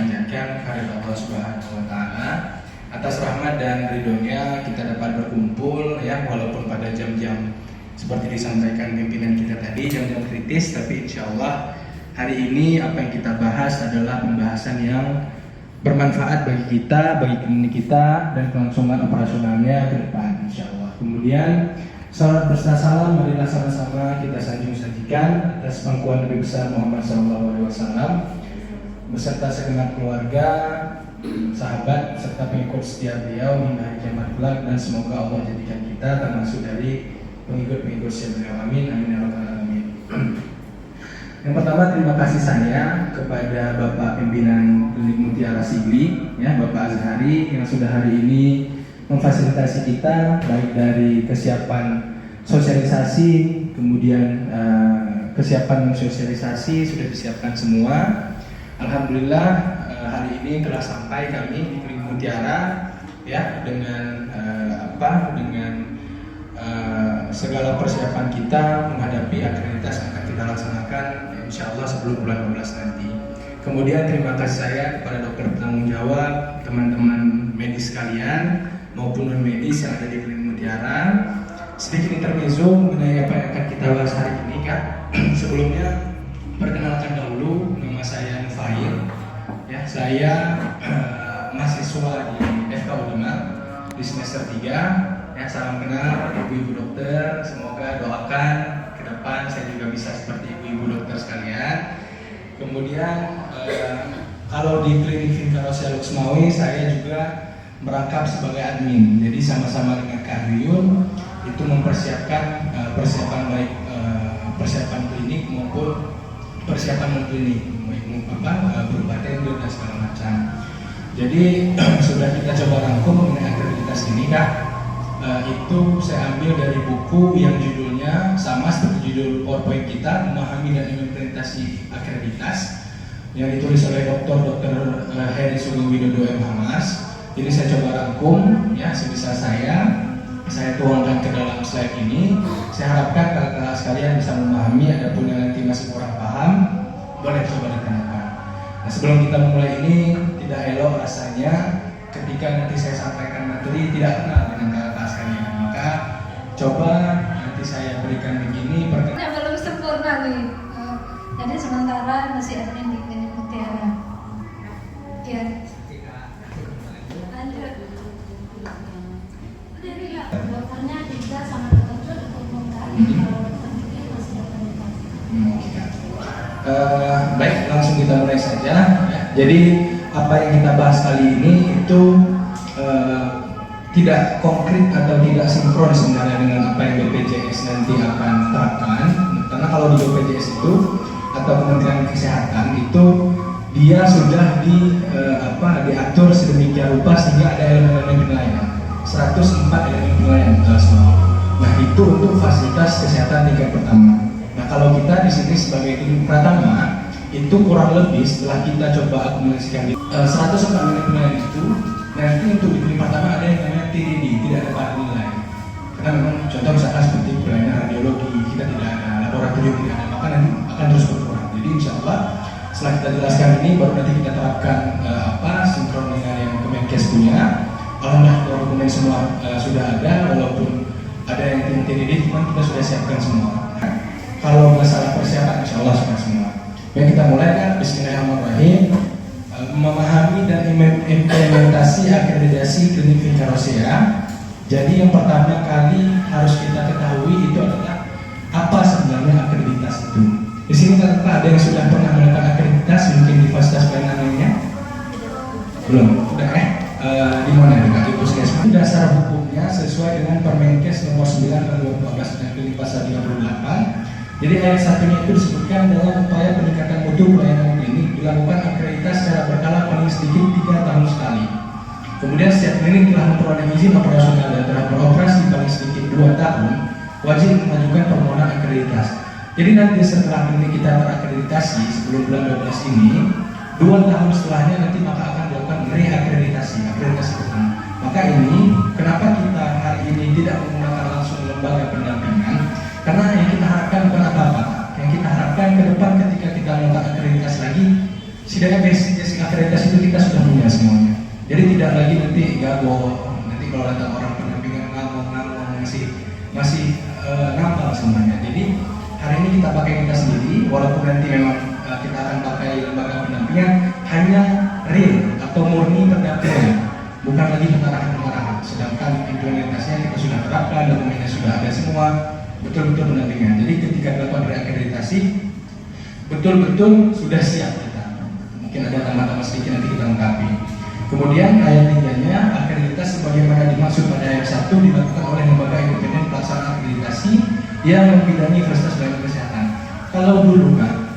panjatkan kehadirat Allah Subhanahu wa taala. Atas rahmat dan ridhonya kita dapat berkumpul ya, walaupun pada jam-jam seperti disampaikan pimpinan kita tadi, jam-jam kritis, tapi insya Allah hari ini apa yang kita bahas adalah pembahasan yang bermanfaat bagi kita, bagi klinik kita, dan kelangsungan operasionalnya ke depan insya Allah. Kemudian salam berserta salam, marilah sama-sama kita sanjung-sanjikan atas pangkuan Nabi besar Muhammad SAW beserta segenap keluarga, sahabat, serta pengikut setia beliau hingga hari kiamat kelak, dan semoga Allah jadikan kita termasuk dari pengikut-pengikut setia beliau. Amin, amin ya rabbal alamin. Yang pertama, terima kasih saya kepada Bapak Pimpinan Klinik Mutiara Sigli, ya, Bapak Azhari yang sudah hari ini memfasilitasi kita baik dari kesiapan sosialisasi, kemudian kesiapan sosialisasi sudah disiapkan semua. Alhamdulillah hari ini telah sampai kami di Klinik Mutiara ya dengan segala persiapan kita menghadapi akreditasi yang akan kita laksanakan insya Allah sebelum bulan 12 nanti. Kemudian terima kasih saya kepada dokter penanggung jawab, teman-teman medis sekalian maupun non medis yang ada di Klinik Mutiara. Sedikit intermezzo mengenai apa yang akan kita bahas hari ini, Kak. Sebelumnya perkenalkan dahulu, nama saya Nufair. Ya, saya mahasiswa di FKU Demak di semester 3. Ya, salam kenal ibu-ibu dokter. Semoga doakan ke depan saya juga bisa seperti ibu-ibu dokter sekalian. Kemudian kalau di Klinik Vinka Rosia Luxmawi saya juga merangkap sebagai admin. Jadi sama-sama dengan Kak Yuyun itu mempersiapkan persiapan baik persiapan klinik maupun persiapan non klinik, berupa tender dan segala macam. Jadi sudah kita coba rangkum mengenai akreditas ini, Kak. Itu saya ambil dari buku yang judulnya sama seperti judul PowerPoint kita, memahami dan implementasi akreditas, yang ditulis oleh Dr. Heri Sugeng Widodo M.Hamas. Jadi saya coba rangkum ya sebisa saya tuangkan ke dalam slide ini. Saya harapkan kakak-kakak sekalian bisa memahami. Adapun yang nanti masih kurang paham, boleh coba ditanyakan. Nah, sebelum kita memulai ini, tidak elok rasanya ketika nanti saya sampaikan materi tidak kenal dengan kakak-kakak sekalian. Maka coba nanti saya berikan begini. Belum sempurna nih. Jadi sementara masih admin di Klinik Mutiara. Ya. Lanjut. Dokternya juga sama dokter untuk menggali kalau dokter masih ada. Baik, langsung kita mulai saja. Jadi apa yang kita bahas kali ini itu tidak konkret atau tidak sinkron sebenarnya dengan apa yang BPJS nanti akan terapkan. Karena kalau di BPJS itu atau Kementerian Kesehatan itu dia sudah diatur sedemikian rupa sehingga ada elemen-elemen penilaian. 104 elemen penilaian semua. Nah, itu untuk fasilitas kesehatan tingkat pertama. Nah, kalau kita di sini sebagai tim pertama itu kurang lebih setelah kita coba akumulasikan 104 elemen penilaian itu, nanti untuk di tim pertama ada yang namanya TDD, tidak ada pada nilai. Karena memang contoh misalkan seperti pelayanan radiologi kita tidak ada, laboratorium tidak ada, maka nanti akan terus berkurang. Jadi insya Allah setelah kita jelaskan ini baru nanti kita terapkan sinkron dengan yang Kemenkes punya. Alhamdulillah dokumen semua sudah ada, walaupun ada yang tim TDD, cuman kita sudah siapkan semua. Kalau masalah persiapan, insya Allah sudah semua. Baik, kita mulai kan. Bismillahirrahmanirrahim. Memahami dan implementasi akreditasi Klinik Vinka Rosia. Jadi yang pertama kali harus kita ketahui itu adalah apa sebenarnya akreditas itu. Di sini ternyata ada yang sudah pernah melakukan akreditas mungkin di fasilitas pelayanan lainnya? Belum, udah di mana dekat di puskesmas. Dasar hukumnya sesuai dengan Permenkes nomor 9 tahun 2014 dan Klinik pasal 38. Jadi ayat 1-nya itu disebutkan dalam upaya peningkatan mutu pelayanan klinik dilakukan akreditas secara berkala paling sedikit 3 tahun sekali. Kemudian setiap klinik telah memperoleh izin operasional dan telah beroperasi paling sedikit 2 tahun, wajib mengajukan permohonan akreditas. Jadi nanti setelah klinik kita terakreditasi sebelum bulan 12 ini, 2 tahun setelahnya nanti maka akan dilakukan reakreditasi, akreditasi pertama. Maka ini kenapa kita hari ini tidak menggunakan langsung lembaga pendampingan? Karena yang kita harapkan bukan apa-apa. Yang kita harapkan ke depan ketika kita melakukan akreditasi lagi, setidaknya basic akreditasi itu tidak lagi nanti gago, nanti kalau datang orang pendampingan ngamong-ngamong masih ngambang semuanya. Jadi hari ini kita pakai kita sendiri, walaupun nanti memang kita akan pakai lembaga pendampingan hanya real atau murni pendampingan, bukan lagi pengarahan-pengarahan. Sedangkan implementasinya kita sudah terapkan, dokumennya sudah ada semua, betul-betul pendampingan. Jadi ketika dilakukan reakreditasi, betul-betul sudah siap kita. Mungkin ada tambah-tambah sedikit nanti kita lengkapi. Kemudian ayat 3-nya, akreditas sebagaimana dimaksud pada ayat 1 dilakukan oleh lembaga independen pelaksana akreditasi yang membidangi fasilitas pelayanan kesehatan. Kalau dulu kan,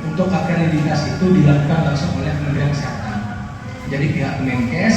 untuk akreditasi itu dilakukan langsung oleh Kementerian Kesehatan. Jadi pihak Kemenkes